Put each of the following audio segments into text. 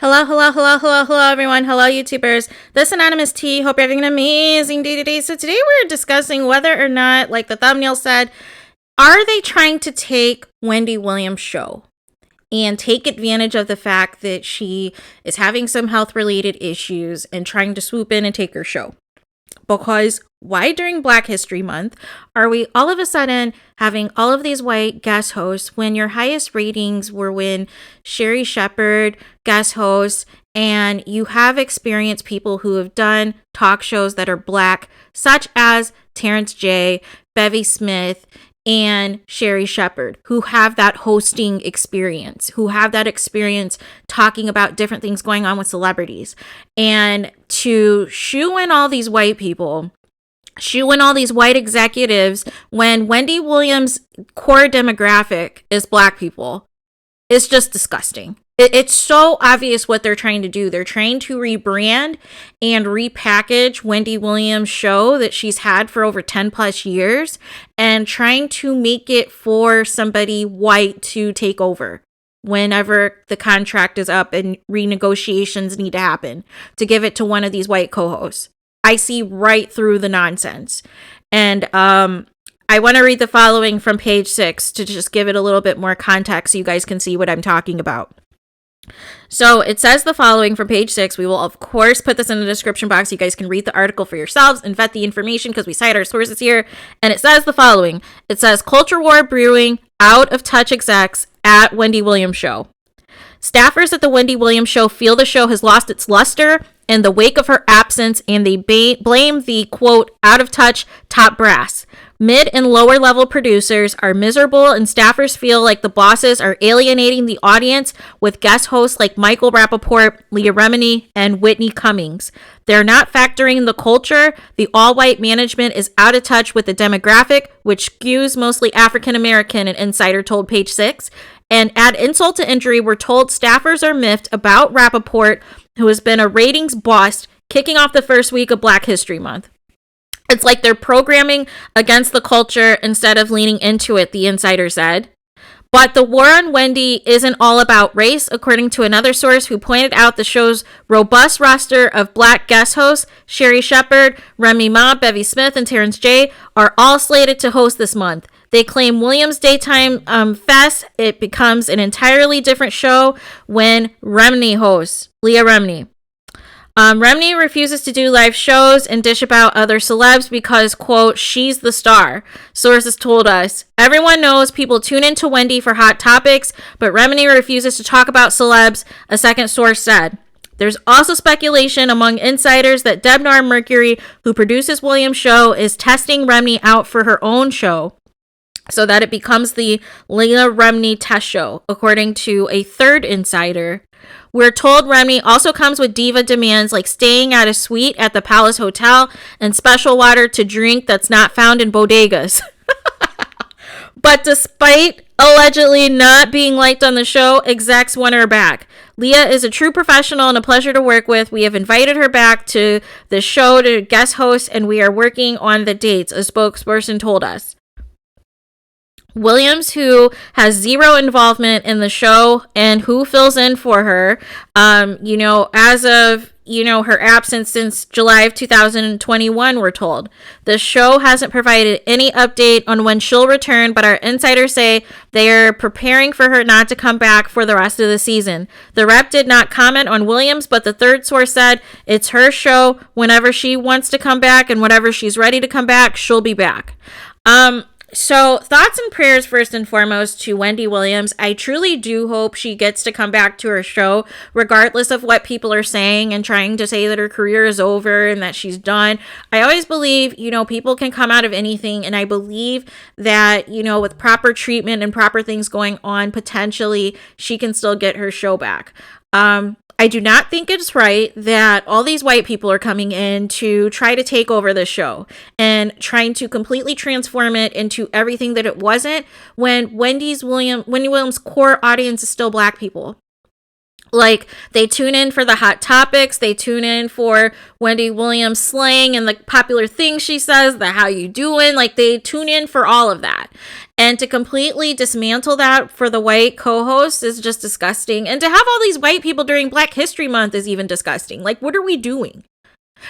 Hello, everyone. Hello, YouTubers. This Anonymous T. Hope you're having an amazing day today. So today we're discussing whether or not, like the thumbnail said, are they trying to take Wendy Williams' show and take advantage of the fact that she is having some health-related issues and trying to swoop in and take her show? Because why during Black History Month are we all of a sudden having all of these white guest hosts when your highest ratings were when Sherri Shepherd guest hosts, and you have experienced people who have done talk shows that are Black, such as Terrence J, Bevy Smith, and Sherri Shepherd, who have that hosting experience, who have that experience talking about different things going on with celebrities. And to shoo in all these white people, shoo in all these white executives when Wendy Williams' core demographic is Black people, is just disgusting. It's so obvious what they're trying to do. They're trying to rebrand and repackage Wendy Williams' show that she's had for over 10 plus years and trying to make it for somebody white to take over whenever the contract is up and renegotiations need to happen to give it to one of these white co-hosts. I see right through the nonsense. And I want to read the following from page 6 to just give it a little bit more context so you guys can see what I'm talking about. So it says the following from page 6. We will, of course, put this in the description box. You guys can read the article for yourselves and vet the information because we cite our sources here. And it says the following. It says, culture war brewing, out of touch execs at Wendy Williams show. Staffers at the Wendy Williams show feel the show has lost its luster in the wake of her absence, and they blame the, quote, out of touch top brass. Mid and lower level producers are miserable, and staffers feel like the bosses are alienating the audience with guest hosts like Michael Rappaport, Leah Remini, and Whitney Cummings. They're not factoring the culture. The all-white management is out of touch with the demographic, which skews mostly African American, an insider told page 6. And add insult to injury, we're told staffers are miffed about Rappaport, who has been a ratings bust, kicking off the first week of Black History Month. It's like they're programming against the culture instead of leaning into it, the insider said. But the war on Wendy isn't all about race, according to another source who pointed out the show's robust roster of Black guest hosts, Sherri Shepherd, Remy Ma, Bevy Smith, and Terrence J, are all slated to host this month. They claim Williams' daytime fest, it becomes an entirely different show when Remini hosts, Leah Remini. Remini refuses to do live shows and dish about other celebs because, quote, she's the star. Sources told us. Everyone knows people tune into Wendy for hot topics, but Remini refuses to talk about celebs, a second source said. There's also speculation among insiders that Debnar Mercury, who produces Williams' show, is testing Remini out for her own show, so that it becomes the Leah Remini test show, according to a third insider. We're told Remini also comes with diva demands like staying at a suite at the Palace Hotel and special water to drink that's not found in bodegas. But despite allegedly not being liked on the show, execs want her back. Leah is a true professional and a pleasure to work with. We have invited her back to the show to guest host, and we are working on the dates, a spokesperson told us. Williams, who has zero involvement in the show and who fills in for her, as of, her absence since July of 2021, we're told. The show hasn't provided any update on when she'll return, but our insiders say they are preparing for her not to come back for the rest of the season. The rep did not comment on Williams, but the third source said it's her show. Whenever she wants to come back and whenever she's ready to come back, she'll be back. So thoughts and prayers first and foremost to Wendy Williams. I truly do hope she gets to come back to her show, regardless of what people are saying and trying to say that her career is over and that she's done. I always believe, people can come out of anything. And I believe that, with proper treatment and proper things going on, potentially she can still get her show back. I do not think it's right that all these white people are coming in to try to take over the show and trying to completely transform it into everything that it wasn't when Wendy Williams' core audience is still Black people. Like, they tune in for the hot topics. They tune in for Wendy Williams slang and the popular things she says, the how you doing. Like, they tune in for all of that. And to completely dismantle that for the white co-host is just disgusting. And to have all these white people during Black History Month is even disgusting. Like, what are we doing?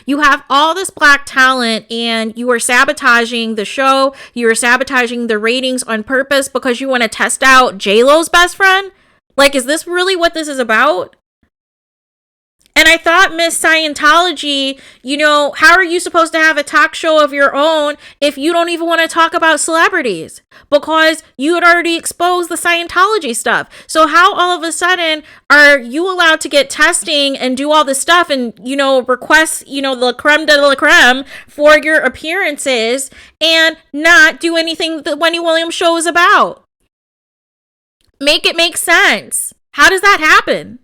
You have all this Black talent and you are sabotaging the show. You are sabotaging the ratings on purpose because you want to test out J-Lo's best friend. Like, is this really what this is about? And I thought Miss Scientology, how are you supposed to have a talk show of your own if you don't even want to talk about celebrities? Because you had already exposed the Scientology stuff. So how all of a sudden are you allowed to get testing and do all this stuff and, request, the creme de la creme for your appearances and not do anything that Wendy Williams show is about? Make it make sense. How does that happen?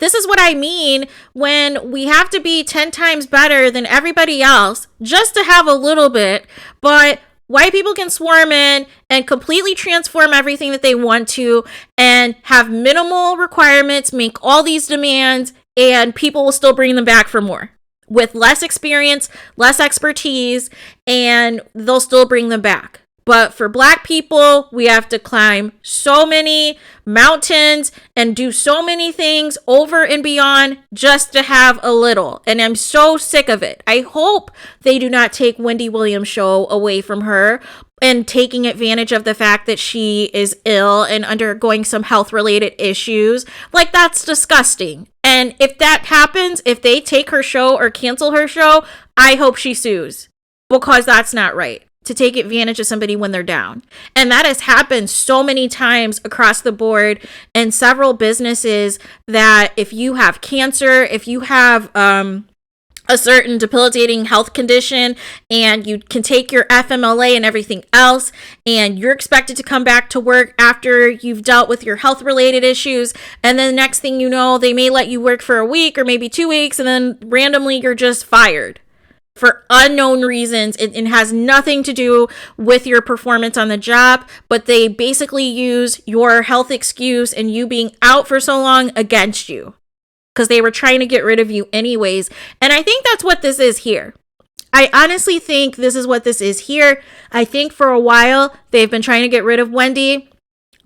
This is what I mean when we have to be 10 times better than everybody else just to have a little bit, but white people can swarm in and completely transform everything that they want to and have minimal requirements, make all these demands, and people will still bring them back for more with less experience, less expertise, and they'll still bring them back. But for Black people, we have to climb so many mountains and do so many things over and beyond just to have a little. And I'm so sick of it. I hope they do not take Wendy Williams' show away from her and taking advantage of the fact that she is ill and undergoing some health-related issues. Like, that's disgusting. And if that happens, if they take her show or cancel her show, I hope she sues because that's not right. To take advantage of somebody when they're down. And that has happened so many times across the board in several businesses that if you have cancer, if you have a certain debilitating health condition and you can take your FMLA and everything else and you're expected to come back to work after you've dealt with your health related issues, and then the next thing you know, they may let you work for a week or maybe 2 weeks and then randomly you're just fired for unknown reasons. It has nothing to do with your performance on the job, but they basically use your health excuse and you being out for so long against you because they were trying to get rid of you anyways. And I think that's what this is here. I honestly think this is what this is here. I think for a while they've been trying to get rid of Wendy.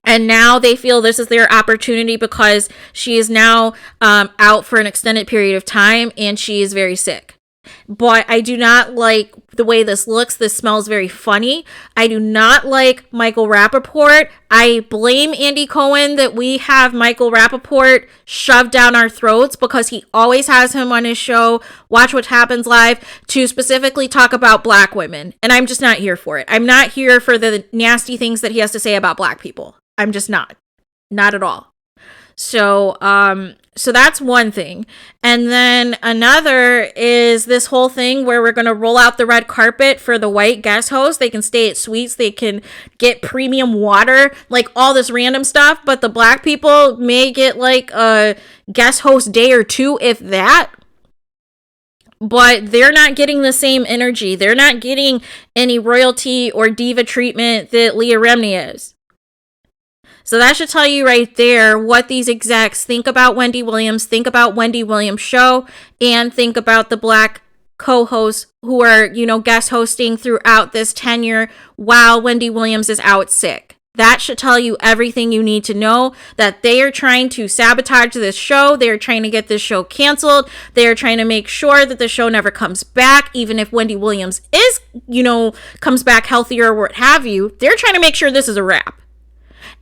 And now they feel this is their opportunity because she is now out for an extended period of time and she is very sick. But I do not like the way this looks. This smells very funny. I do not like Michael Rappaport. I blame Andy Cohen that we have Michael Rappaport shoved down our throats because he always has him on his show, Watch What Happens Live, to specifically talk about Black women. And I'm just not here for it. I'm not here for the nasty things that he has to say about Black people. I'm just not. Not at all. So that's one thing. And then another is this whole thing where we're going to roll out the red carpet for the white guest hosts. They can stay at suites. They can get premium water, like all this random stuff. But the Black people may get like a guest host day or two, if that. But they're not getting the same energy. They're not getting any royalty or diva treatment that Leah Remini is. So that should tell you right there what these execs think about Wendy Williams, think about Wendy Williams' show, and think about the Black co-hosts who are, guest hosting throughout this tenure while Wendy Williams is out sick. That should tell you everything you need to know, that they are trying to sabotage this show. They are trying to get this show canceled. They are trying to make sure that the show never comes back, even if Wendy Williams is, comes back healthier or what have you. They're trying to make sure this is a wrap.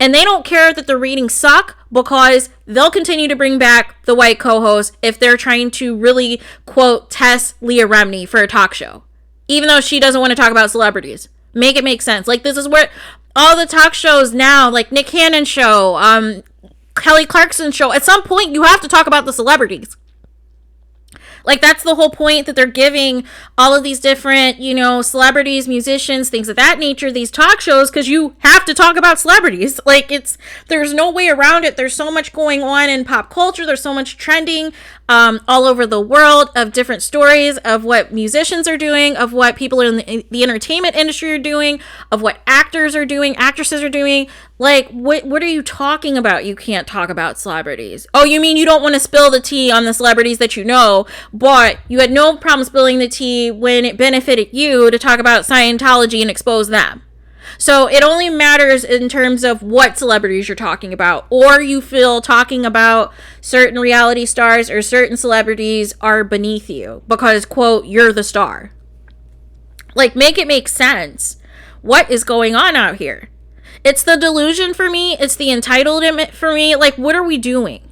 And they don't care that the ratings suck because they'll continue to bring back the white co-host if they're trying to really, quote, test Leah Remini for a talk show. Even though she doesn't want to talk about celebrities. Make it make sense. Like, this is where all the talk shows now, like Nick Cannon's show, Kelly Clarkson's show, at some point you have to talk about the celebrities. Like, that's the whole point, that they're giving all of these different, celebrities, musicians, things of that nature, these talk shows, because you have to talk about celebrities. Like, there's no way around it. There's so much going on in pop culture. There's so much trending all over the world of different stories of what musicians are doing, of what people in the entertainment industry are doing, of what actors are doing, actresses are doing. Like, what are you talking about? You can't talk about celebrities. Oh, you mean you don't want to spill the tea on the celebrities that you know, but you had no problem spilling the tea when it benefited you to talk about Scientology and expose them. So it only matters in terms of what celebrities you're talking about, or you feel talking about certain reality stars or certain celebrities are beneath you because, quote, you're the star. Like, make it make sense. What is going on out here? It's the delusion for me. It's the entitlement for me. Like, what are we doing?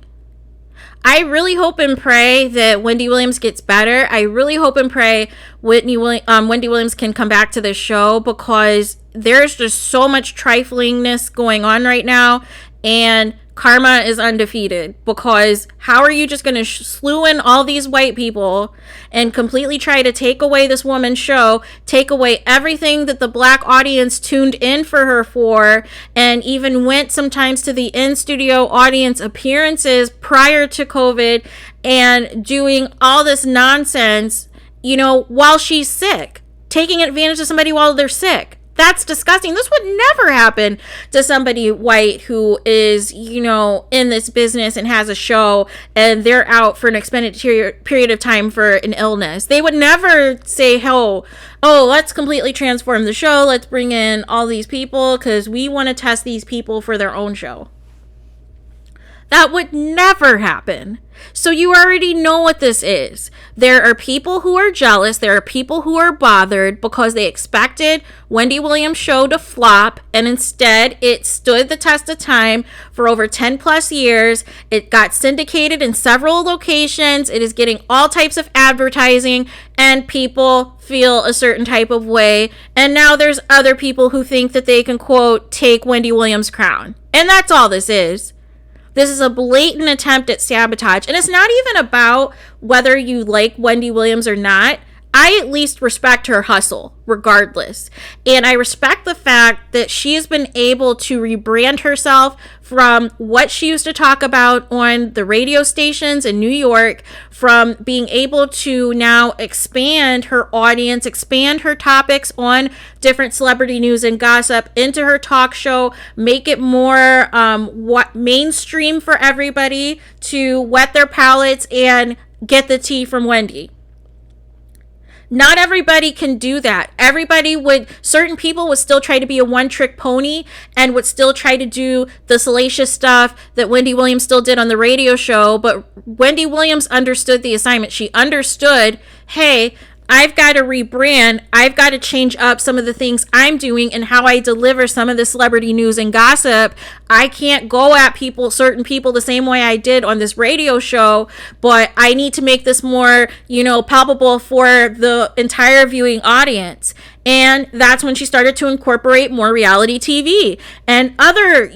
I really hope and pray that Wendy Williams gets better. I really hope and pray Wendy Williams can come back to this show, because there's just so much triflingness going on right now, and karma is undefeated. Because how are you just going to slew in all these white people and completely try to take away this woman's show, take away everything that the black audience tuned in for her for, and even went sometimes to the in-studio audience appearances prior to COVID, and doing all this nonsense, while she's sick, taking advantage of somebody while they're sick. That's disgusting. This would never happen to somebody white who is, in this business and has a show and they're out for an extended period of time for an illness. They would never say, oh, let's completely transform the show. Let's bring in all these people because we want to test these people for their own show. That would never happen. So you already know what this is. There are people who are jealous. There are people who are bothered because they expected Wendy Williams' show to flop, and instead it stood the test of time for over 10 plus years. It got syndicated in several locations. It is getting all types of advertising, and people feel a certain type of way. And now there's other people who think that they can, quote, take Wendy Williams' crown. And that's all this is. This is a blatant attempt at sabotage. And it's not even about whether you like Wendy Williams or not. I at least respect her hustle, regardless. And I respect the fact that she has been able to rebrand herself from what she used to talk about on the radio stations in New York, from being able to now expand her audience, expand her topics on different celebrity news and gossip into her talk show, make it more mainstream for everybody to wet their palates and get the tea from Wendy. Not everybody can do that. Certain people would still try to be a one-trick pony and would still try to do the salacious stuff that Wendy Williams still did on the radio show. But Wendy Williams understood the assignment. She understood, hey, I've got to rebrand. I've got to change up some of the things I'm doing and how I deliver some of the celebrity news and gossip. I can't go at certain people the same way I did on this radio show, but I need to make this more, palpable for the entire viewing audience. And that's when she started to incorporate more reality TV and other,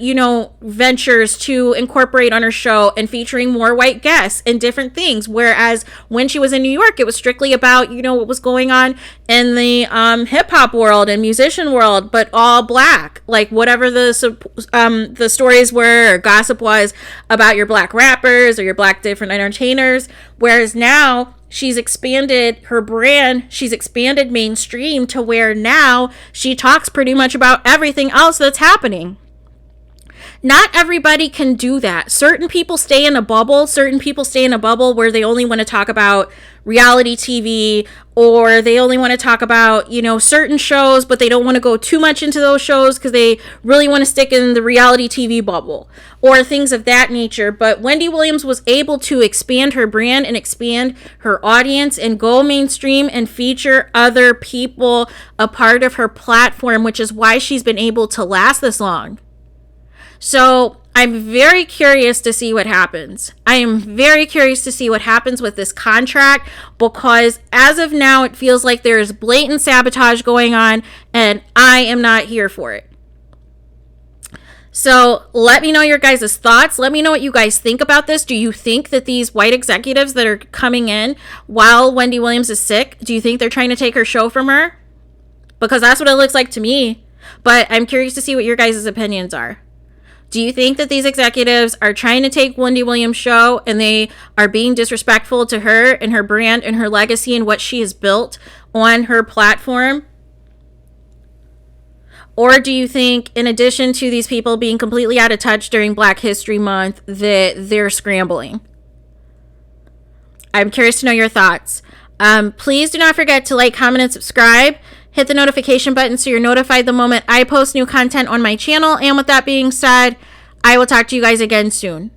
ventures to incorporate on her show, and featuring more white guests and different things. Whereas when she was in New York, it was strictly about, what was going on in the hip hop world and musician world, but all black, like whatever the stories were or gossip was about your black rappers or your black different entertainers. Whereas now, she's expanded her brand. She's expanded mainstream to where now she talks pretty much about everything else that's happening. Not everybody can do that. Certain people stay in a bubble. Certain people stay in a bubble where they only want to talk about reality TV, or they only want to talk about, certain shows, but they don't want to go too much into those shows because they really want to stick in the reality TV bubble or things of that nature. But Wendy Williams was able to expand her brand and expand her audience and go mainstream and feature other people a part of her platform, which is why she's been able to last this long. So I'm very curious to see what happens. I am very curious to see what happens with this contract, because as of now, it feels like there is blatant sabotage going on, and I am not here for it. So let me know your guys' thoughts. Let me know what you guys think about this. Do you think that these white executives that are coming in while Wendy Williams is sick, do you think they're trying to take her show from her? Because that's what it looks like to me. But I'm curious to see what your guys' opinions are. Do you think that these executives are trying to take Wendy Williams' show and they are being disrespectful to her and her brand and her legacy and what she has built on her platform? Or do you think, in addition to these people being completely out of touch during Black History Month, that they're scrambling? I'm curious to know your thoughts. Please do not forget to like, comment, and subscribe. Hit the notification button so you're notified the moment I post new content on my channel. And with that being said, I will talk to you guys again soon.